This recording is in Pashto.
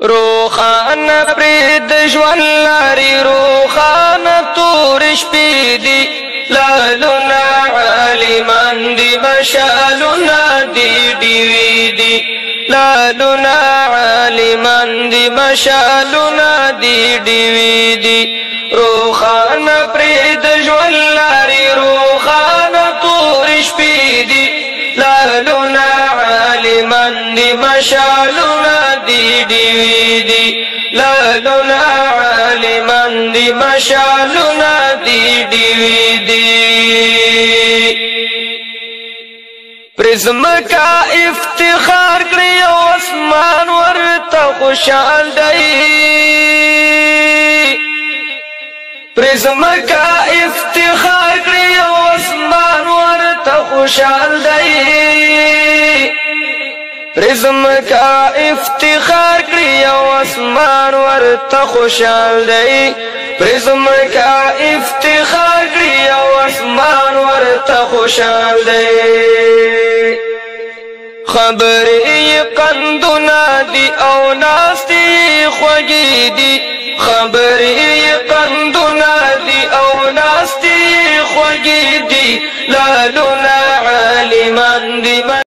روخان پرید ژوند لاري روخان تور شپې دي لالونه عالمان دي مشالونه دي ډیوې دي لالونه عالمان دي مشالونه دي ډیوې دي روخان پرید ژوند لاري روخان تور شپې دي لالونه عالمان دي مشالونه دي ډیوې دي لالونه عالمان دي مشالونه دي ډیوې دي پرزم کا افتخار کړی او اسمان ورته خوشحال دی پرزم کا افتخار کړی او اسمان ورته خوشحال دی پرزم کا افتخار کړی او اسمان ورته خوشحال دی پرزم کا افتخار کړی او اسمان ورته خوشحال دی خبرې قندونه دي او ناستې خوږې دي خبرې قندونه دي او ناستې خوږې دي لالونه عالمان دي